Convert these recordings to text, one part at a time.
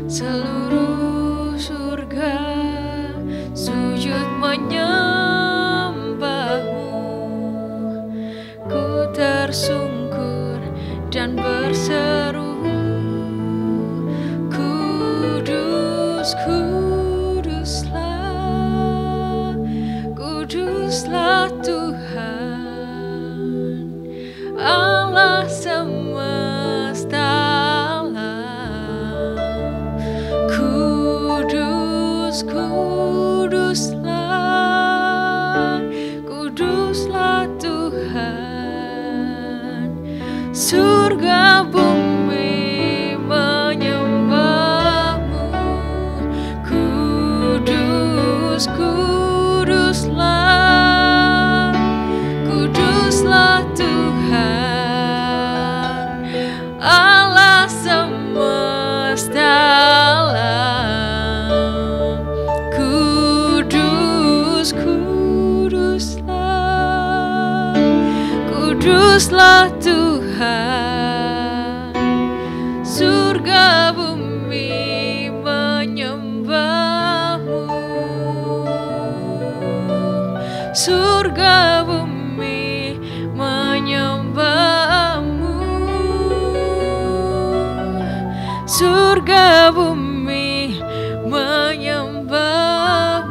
Seluruh surga sujud menyembahmu. Ku tersungkur dan berseru, Kudus, kuduslah, kuduslah Tuhan Allah semesta alam. Kudus, kuduslah, kuduslah Tuhan. Surga bumi menyembahmu. Kudus, kuduslah, kuduslah Tuhan Allah semesta alam. Kudus, kuduslah, kuduslah Tuhan. Surga bumi menyembahmu. Surga bumi menyembahmu. Surga bumi menyembahmu.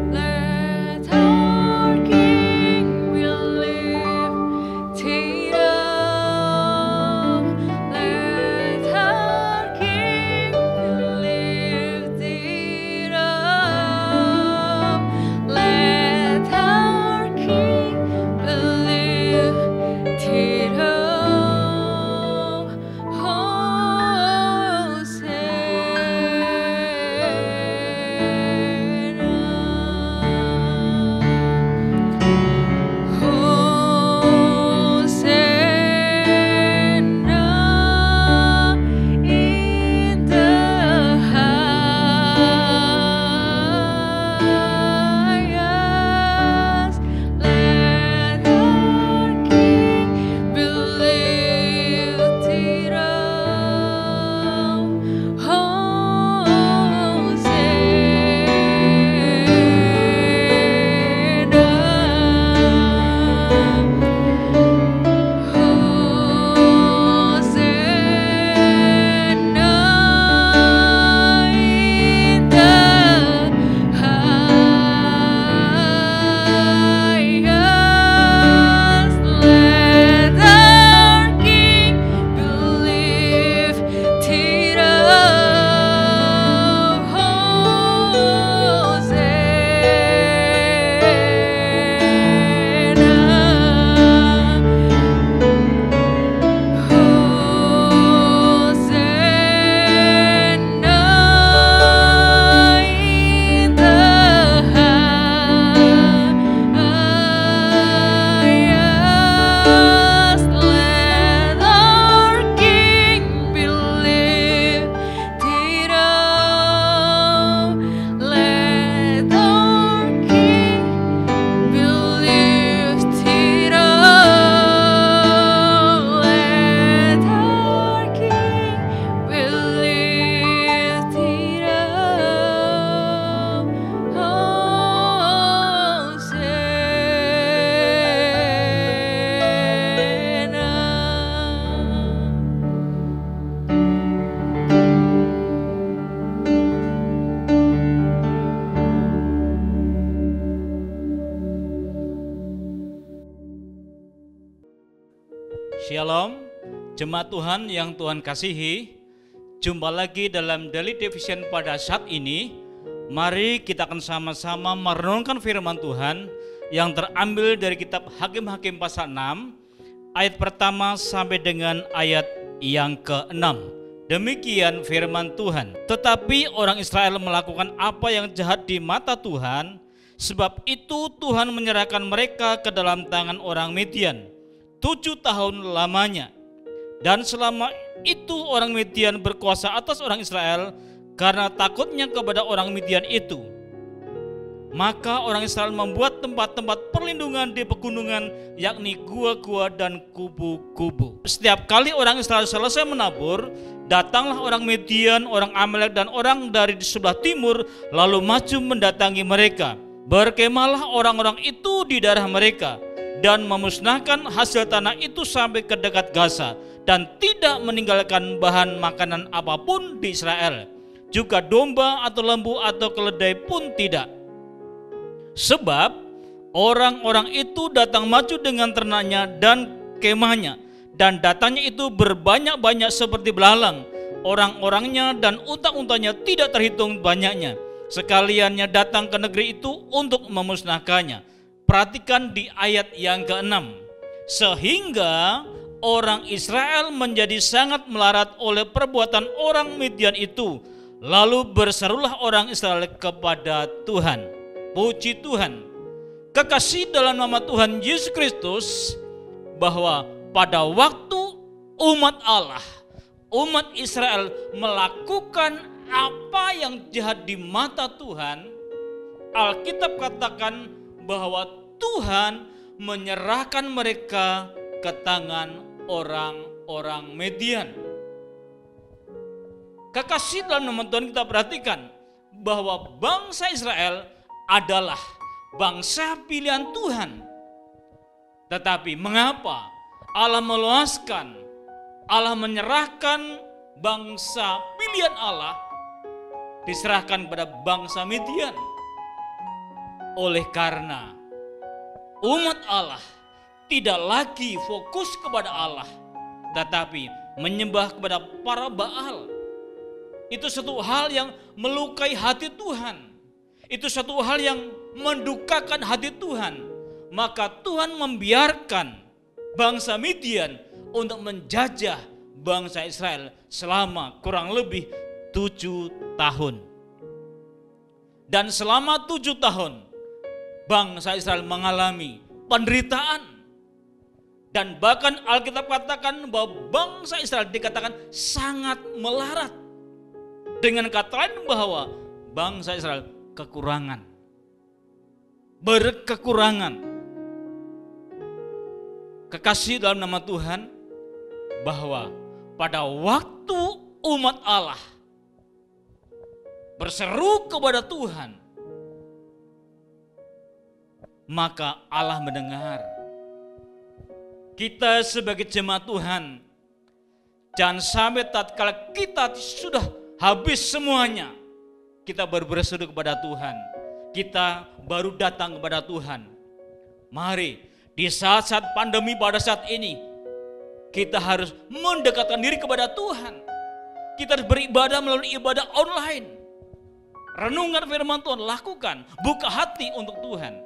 Let our King be lifted up. Let our King be lifted up. Let our King be lifted up. Hosanna, in the highest. Let our King be lifted up. Shalom, jemaat Tuhan yang Tuhan kasihi. Jumpa lagi dalam Daily Devotion pada saat ini. Mari kita akan sama-sama merenungkan firman Tuhan yang terambil dari kitab Hakim-Hakim pasal 6 ayat pertama sampai dengan ayat yang ke-6. Demikian firman Tuhan. Tetapi orang Israel melakukan apa yang jahat di mata Tuhan, sebab itu Tuhan menyerahkan mereka ke dalam tangan orang Midian. 7 tahun lamanya. Dan selama itu orang Midian berkuasa atas orang Israel karena takutnya kepada orang Midian itu. Maka orang Israel membuat tempat-tempat perlindungan di pegunungan, yakni gua-gua dan kubu-kubu. Setiap kali orang Israel selesai menabur, datanglah orang Midian, orang Amalek dan orang dari di sebelah timur lalu maju mendatangi mereka. Berkemahlah orang-orang itu di daerah mereka dan memusnahkan hasil tanah itu sampai ke dekat Gaza dan tidak meninggalkan bahan makanan apapun di Israel. Juga domba atau lembu atau keledai pun tidak. Sebab orang-orang itu datang maju dengan ternaknya dan kemahnya, dan datangnya itu berbanyak-banyak seperti belalang. Orang-orangnya dan unta-untanya tidak terhitung banyaknya. Sekaliannya datang ke negeri itu untuk memusnahkannya. Perhatikan di ayat yang ke-6. Sehingga orang Israel menjadi sangat melarat oleh perbuatan orang Midian itu. Lalu berserulah orang Israel kepada Tuhan. Puji Tuhan, kekasih dalam nama Tuhan Yesus Kristus, bahwa pada waktu umat Allah, umat Israel melakukan apa yang jahat di mata Tuhan, Alkitab katakan bahwa Tuhan menyerahkan mereka ke tangan orang-orang Midian. Kekasih dalam nama Tuhan, kita perhatikan bahwa bangsa Israel adalah bangsa pilihan Tuhan. Tetapi mengapa Allah meluaskan, Allah menyerahkan bangsa pilihan Allah diserahkan kepada bangsa Midian? Oleh karena umat Allah tidak lagi fokus kepada Allah, tetapi menyembah kepada para Baal. Itu satu hal yang melukai hati Tuhan. Itu satu hal yang mendukakan hati Tuhan. Maka Tuhan membiarkan bangsa Midian untuk menjajah bangsa Israel selama kurang lebih 7 tahun. Dan selama 7 tahun bangsa Israel mengalami penderitaan. Dan bahkan Alkitab katakan bahwa bangsa Israel dikatakan sangat melarat. Dengan kata lain bahwa bangsa Israel kekurangan, berkekurangan. Kekasih dalam nama Tuhan, bahwa pada waktu umat Allah berseru kepada Tuhan, maka Allah mendengar. Kita sebagai jemaat Tuhan, jangan sampai tatkala kita sudah habis semuanya, kita baru berseru kepada Tuhan. Kita baru datang kepada Tuhan. Mari di saat-saat pandemi pada saat ini, kita harus mendekatkan diri kepada Tuhan. Kita harus beribadah melalui ibadah online. Renungan firman Tuhan, lakukan. Buka hati untuk Tuhan.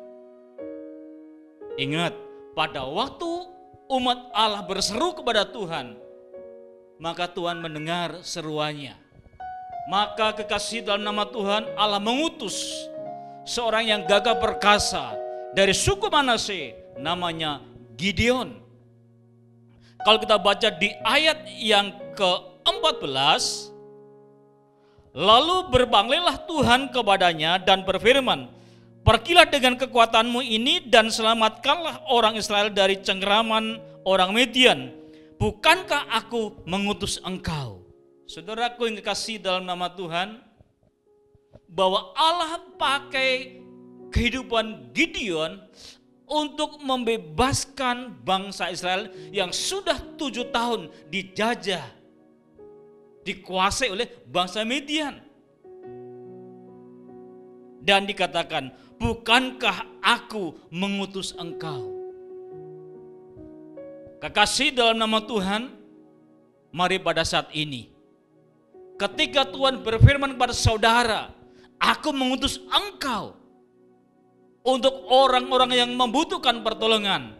Ingat, pada waktu umat Allah berseru kepada Tuhan, maka Tuhan mendengar seruannya. Maka kekasih dalam nama Tuhan, Allah mengutus seorang yang gagah perkasa dari suku Manase, namanya Gideon. Kalau kita baca di ayat yang ke-14, lalu berbanglilah Tuhan kepadanya dan berfirman, pergilah dengan kekuatanmu ini dan selamatkanlah orang Israel dari cengkeraman orang Midian. Bukankah aku mengutus engkau? Saudaraku yang kekasih dalam nama Tuhan, bahwa Allah pakai kehidupan Gideon untuk membebaskan bangsa Israel yang sudah 7 tahun dijajah, dikuasai oleh bangsa Midian. Dan dikatakan, bukankah aku mengutus engkau? Kekasih dalam nama Tuhan, mari pada saat ini, ketika Tuhan berfirman kepada saudara, aku mengutus engkau untuk orang-orang yang membutuhkan pertolongan,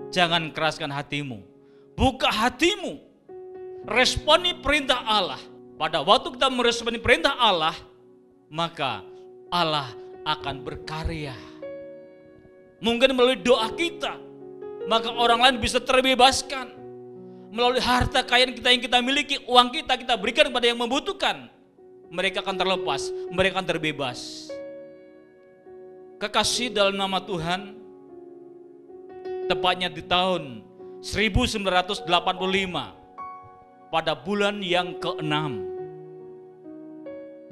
jangan keraskan hatimu. Buka hatimu. Responi perintah Allah. Pada waktu kita meresponi perintah Allah, maka Allah akan berkarya. Mungkin melalui doa kita, maka orang lain bisa terbebaskan. Melalui harta kekayaan kita yang kita miliki, uang kita berikan kepada yang membutuhkan. Mereka akan terlepas, mereka akan terbebas. Kekasih dalam nama Tuhan, tepatnya di tahun 1985, pada bulan yang ke-6.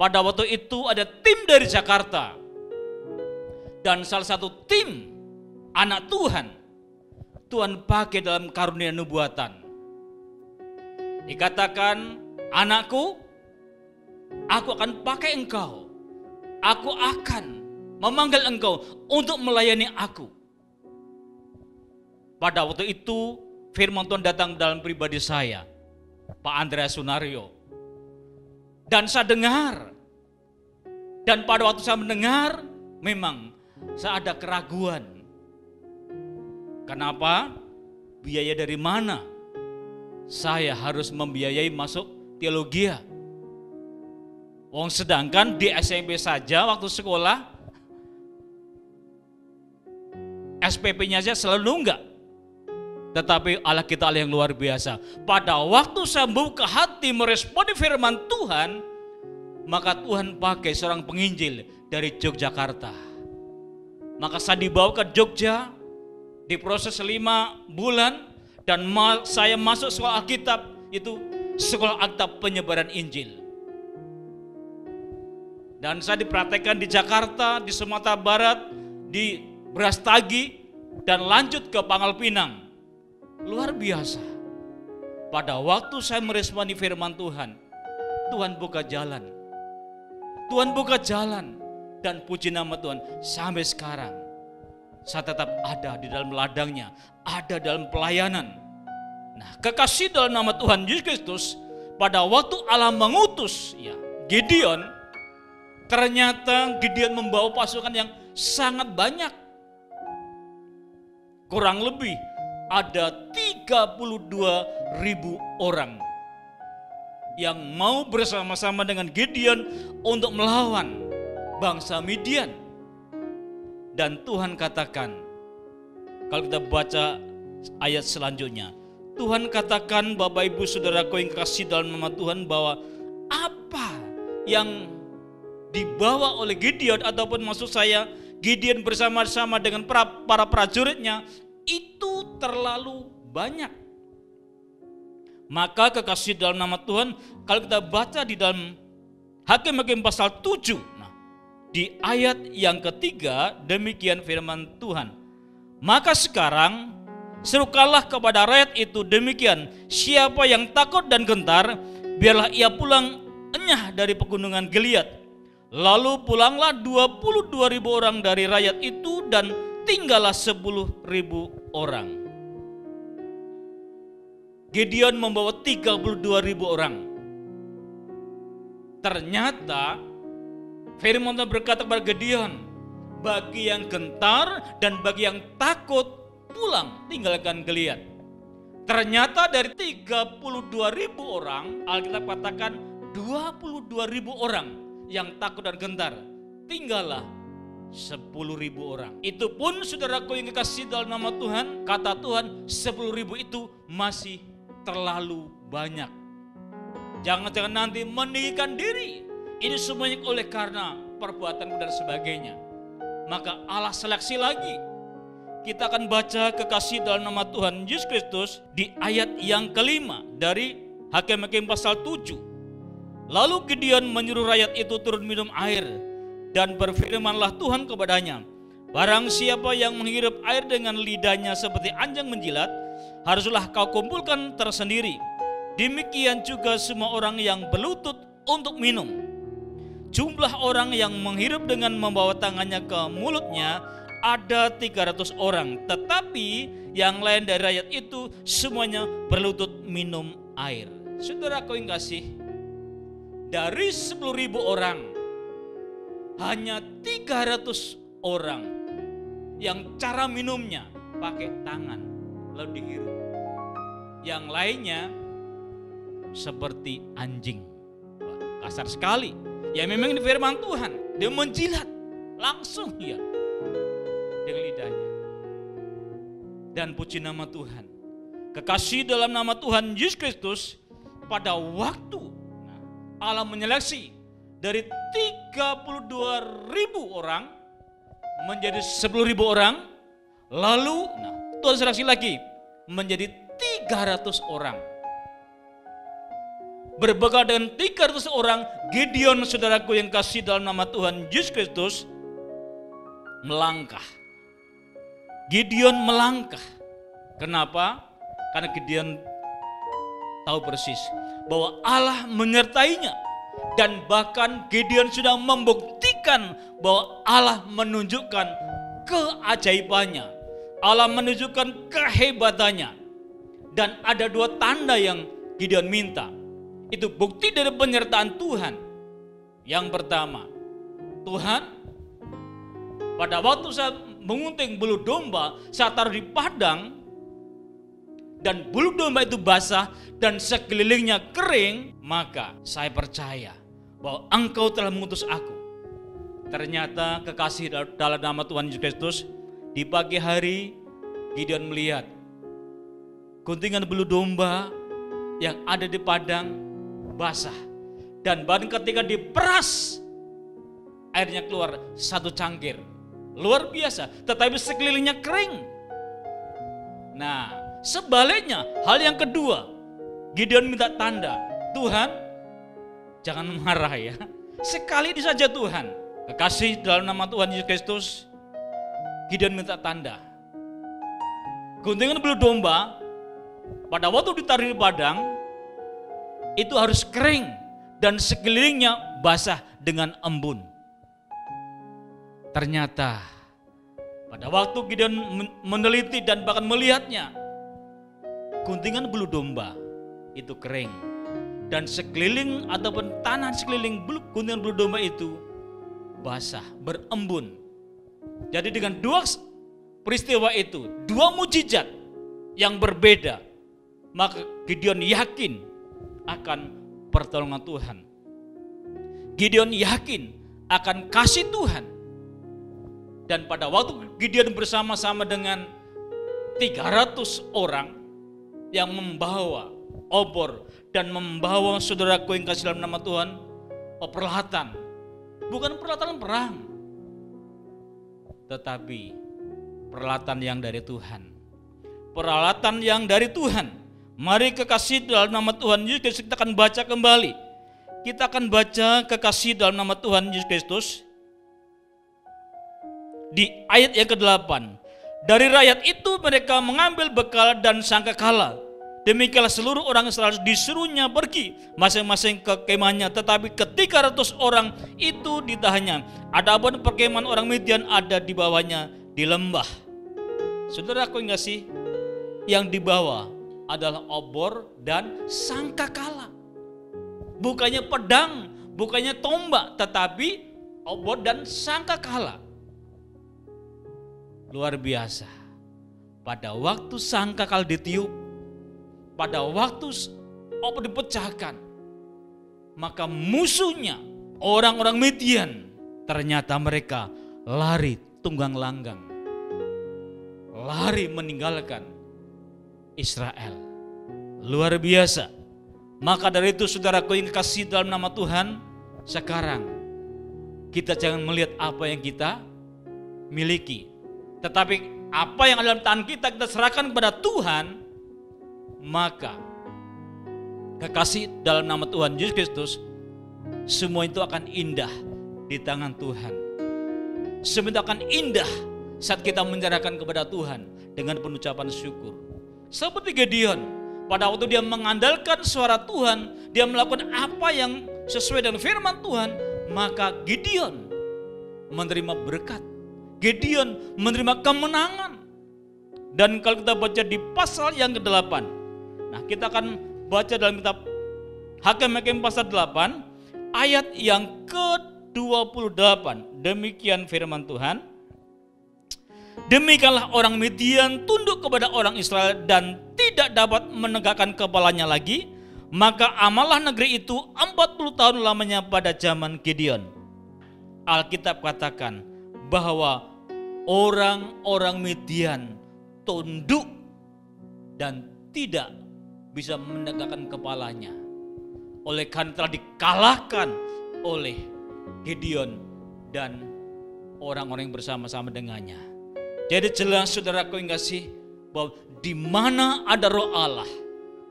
Pada waktu itu ada tim dari Jakarta, dan salah satu tim anak Tuhan pakai dalam karunia nubuatan. Dikatakan, anakku, aku akan pakai engkau, aku akan memanggil engkau untuk melayani aku. Pada waktu itu firman Tuhan datang dalam pribadi saya, Pak Andreas Sunario. Dan saya dengar, dan pada waktu saya mendengar, memang saya ada keraguan. Kenapa? Biaya dari mana saya harus membiayai masuk teologi? Sedangkan di SMP saja waktu sekolah, SPP-nya saja selalu nunggak. Tetapi Allah kita Allah yang luar biasa. Pada waktu saya membuka hati meresponi firman Tuhan, maka Tuhan pakai seorang penginjil dari Yogyakarta. Maka saya dibawa ke Jogja, diproses 5 bulan, dan saya masuk sekolah Alkitab, itu sekolah Alkitab penyebaran Injil. Dan saya dipraktekkan di Jakarta, di Sumatera Barat, di Brastagi, dan lanjut ke Pangkal Pinang. Luar biasa. Pada waktu saya meresponi firman Tuhan, Tuhan buka jalan. Tuhan buka jalan. Dan puji nama Tuhan, sampai sekarang saya tetap ada di dalam ladangnya, ada dalam pelayanan. Nah, kekasih dalam nama Tuhan Yesus Kristus, pada waktu Allah mengutus Gideon, ternyata Gideon membawa pasukan yang sangat banyak. Kurang lebih ada 32.000 orang yang mau bersama-sama dengan Gideon untuk melawan bangsa Midian. Dan Tuhan katakan, kalau kita baca ayat selanjutnya, Tuhan katakan, Bapak Ibu Saudaraku yang kasih dalam nama Tuhan, bahwa apa yang dibawa oleh Gideon, ataupun maksud saya Gideon bersama-sama dengan para prajuritnya, itu terlalu banyak. Maka kekasih dalam nama Tuhan, kalau kita baca di dalam Hakim-Hakim pasal 7, di ayat yang ketiga, demikian firman Tuhan. Maka sekarang serukanlah kepada rakyat itu demikian, siapa yang takut dan gentar, biarlah ia pulang enyah dari pegunungan Gilead. Lalu pulanglah 22.000 orang dari rakyat itu, dan tinggallah 10.000 orang. Gideon membawa 32.000 orang. Ternyata firman Tuhan berkata kepada Gideon, bagi yang gentar dan bagi yang takut, pulang tinggalkan Gilead. Ternyata dari 32.000 orang, Alkitab katakan 22.000 orang yang takut dan gentar, tinggallah 10.000 orang. Itu pun saudaraku yang dikasih dalam nama Tuhan, kata Tuhan 10.000 itu masih terlalu banyak. Jangan-jangan nanti meninggikan diri, ini semuanya oleh karena perbuatan dan sebagainya. Maka Allah seleksi lagi. Kita akan baca kekasih dalam nama Tuhan Yesus Kristus di ayat yang kelima dari Hakim-Hakim pasal 7. Lalu Gideon menyuruh rakyat itu turun minum air, dan berfirmanlah Tuhan kepadanya, barang siapa yang menghirup air dengan lidahnya seperti anjing menjilat, haruslah kau kumpulkan tersendiri. Demikian juga semua orang yang berlutut untuk minum. Jumlah orang yang menghirup dengan membawa tangannya ke mulutnya ada 300 orang, tetapi yang lain dari rakyat itu semuanya berlutut minum air. Saudaraku yang kasih, dari 10.000 orang, hanya 300 orang yang cara minumnya pakai tangan lalu dihirup. Yang lainnya seperti anjing. Wah, kasar sekali. Ya memang ini firman Tuhan. Dia menjilat langsung ya dengan lidahnya. dan puji nama Tuhan. Kekasih dalam nama Tuhan Yesus Kristus, pada waktu Allah menyeleksi dari 32.000 orang menjadi 10.000 orang, lalu Tuhan seleksi lagi menjadi 300 orang. Berbekal dengan 300 orang, Gideon, saudaraku yang kasih dalam nama Tuhan Yesus Kristus, melangkah. Gideon melangkah. Kenapa? Karena Gideon tahu persis bahwa Allah menyertainya. Dan bahkan Gideon sudah membuktikan bahwa Allah menunjukkan keajaibannya. Allah menunjukkan kehebatannya. Dan ada 2 tanda yang Gideon minta. Itu bukti dari penyertaan Tuhan. Yang pertama, Tuhan, pada waktu saya mengunting bulu domba, saya taruh di padang, dan bulu domba itu basah dan sekelilingnya kering, maka saya percaya bahwa Engkau telah mengutus aku. Ternyata kekasih dalam nama Tuhan Yesus Kristus, di pagi hari Gideon melihat guntingan bulu domba yang ada di padang basah, dan bahkan ketika diperas airnya keluar 1 cangkir, luar biasa, tetapi sekelilingnya kering. Nah, sebaliknya hal yang kedua, Gideon minta tanda. Tuhan, jangan marah ya, sekali ini saja Tuhan. Kekasih dalam nama Tuhan Yesus Kristus, Gideon minta tanda. Guntingan bulu domba pada waktu ditaruh di padang itu harus kering dan sekelilingnya basah dengan embun. Ternyata pada waktu Gideon meneliti dan bahkan melihatnya, guntingan bulu domba itu kering dan sekeliling ataupun tanah sekeliling guntingan bulu domba itu basah, berembun. Jadi dengan 2 peristiwa itu, 2 mujizat yang berbeda, maka Gideon yakin akan pertolongan Tuhan. Gideon yakin akan kasih Tuhan. Dan pada waktu Gideon bersama-sama dengan 300 orang yang membawa obor dan membawa, saudaraku yang kasih dalam nama Tuhan, peralatan, bukan peralatan perang, tetapi peralatan yang dari Tuhan. Peralatan yang dari Tuhan. Mari kekasih dalam nama Tuhan Yesus Kristus, kita akan baca kembali. Kita akan baca kekasih dalam nama Tuhan Yesus Kristus di ayat yang ke-8. Dari rakyat itu mereka mengambil bekal dan sangkakala. Demikianlah seluruh orang Israel disuruhnya pergi masing-masing ke kemahnya, tetapi ketika 300 orang itu ditahannya. Adapun perkemahan orang Midian ada di bawahnya di lembah. Saudaraku yang kasih, yang dibawa adalah obor dan sangkakala. Bukannya pedang, bukannya tombak, tetapi obor dan sangkakala. Luar biasa. Pada waktu sangkakala ditiup, pada waktu obor dipecahkan, maka musuhnya orang-orang Midian, ternyata mereka lari tunggang langgang, lari meninggalkan Israel. Luar biasa. Maka dari itu, saudaraku yang kasih dalam nama Tuhan, sekarang kita jangan melihat apa yang kita miliki, tetapi apa yang ada dalam tangan kita serahkan kepada Tuhan. Maka kekasih dalam nama Tuhan Yesus Kristus, semua itu akan indah di tangan Tuhan. Semua itu akan indah saat kita menyerahkan kepada Tuhan dengan penucapan syukur. Seperti Gideon, pada waktu dia mengandalkan suara Tuhan, dia melakukan apa yang sesuai dengan firman Tuhan, maka Gideon menerima berkat. Gideon menerima kemenangan. Dan kalau kita baca di pasal yang ke-8, nah kita akan baca dalam kitab Hakim-Hakim pasal 8, ayat yang ke-28. Demikian firman Tuhan. Demikianlah orang Midian tunduk kepada orang Israel dan tidak dapat menegakkan kepalanya lagi. Maka amallah negeri itu 40 tahun lamanya pada zaman Gideon. Alkitab katakan bahwa orang-orang Midian tunduk dan tidak bisa menegakkan kepalanya. Oleh karena telah dikalahkan oleh Gideon dan orang-orang yang bersama-sama dengannya. Jadi jelas saudaraku yang kasih, bahwa di mana ada roh Allah,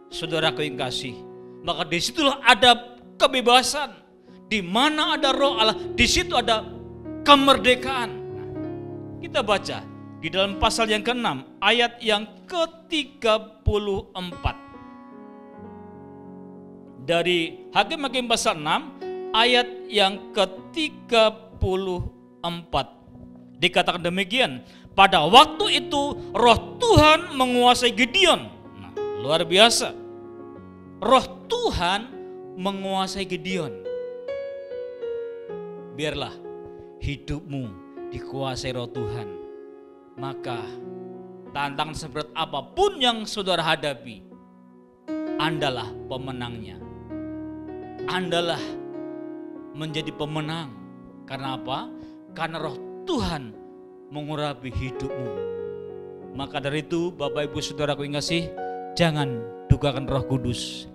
saudaraku yang kasih, maka disitulah ada kebebasan. Di mana ada roh Allah, di situ ada kemerdekaan. Nah, kita baca di dalam pasal yang ke-6 ayat yang ke-34. Dari Hakim-Hakim pasal 6 ayat yang ke-34. Dikatakan demikian, pada waktu itu roh Tuhan menguasai Gideon. Nah, luar biasa. Roh Tuhan menguasai Gideon. Biarlah hidupmu dikuasai roh Tuhan. Maka tantangan seberat apapun yang saudara hadapi, Andalah pemenangnya. Andalah menjadi pemenang. Karena apa? Karena roh Tuhan mengurapi hidupmu. Maka dari itu Bapak Ibu Saudaraku yang kasih, jangan dugakan Roh Kudus.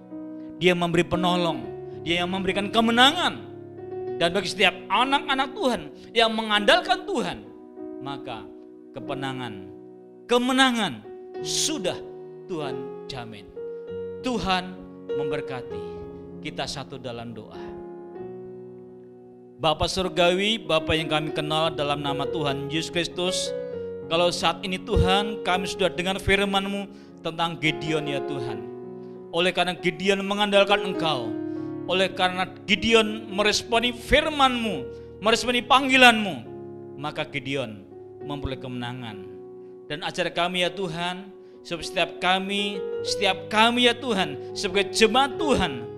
Dia memberi penolong, dia yang memberikan kemenangan. Dan bagi setiap anak-anak Tuhan yang mengandalkan Tuhan, maka kemenangan sudah Tuhan jamin. Tuhan memberkati. Kita satu dalam doa. Bapa Surgawi, Bapa yang kami kenal dalam nama Tuhan Yesus Kristus, kalau saat ini Tuhan kami sudah dengar firman-Mu tentang Gideon ya Tuhan. Oleh karena Gideon mengandalkan Engkau, oleh karena Gideon meresponi firman-Mu, meresponi panggilan-Mu, maka Gideon memperoleh kemenangan. Dan ajar kami ya Tuhan, supaya setiap kami ya Tuhan, sebagai jemaat Tuhan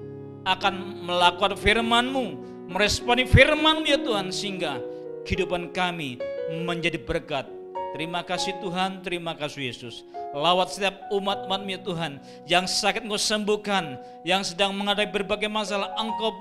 akan melakukan firman-Mu, meresponi firman-Mu ya Tuhan, sehingga kehidupan kami menjadi berkat. Terima kasih Tuhan, terima kasih Yesus. Lawat setiap umat-umat-Mu ya Tuhan, yang sakit Engkau sembuhkan, yang sedang menghadapi berbagai masalah Engkau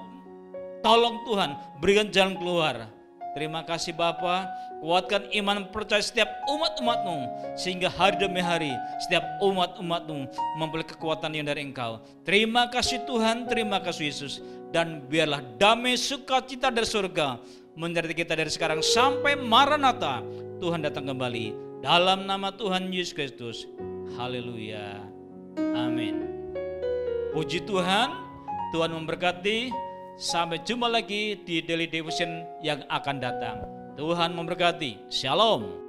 tolong Tuhan, berikan jalan keluar. Terima kasih Bapa, kuatkan iman percaya setiap umat-umat-Mu, sehingga hari demi hari setiap umat-umat-Mu memperoleh kekuatan yang dari Engkau. Terima kasih Tuhan, terima kasih Yesus. Dan biarlah damai sukacita dari surga menyertai kita dari sekarang sampai Maranatha, Tuhan datang kembali. Dalam nama Tuhan Yesus Kristus. Haleluya. Amin. Puji Tuhan, Tuhan memberkati. Sampai jumpa lagi di Daily Devotion yang akan datang. Tuhan memberkati. Shalom.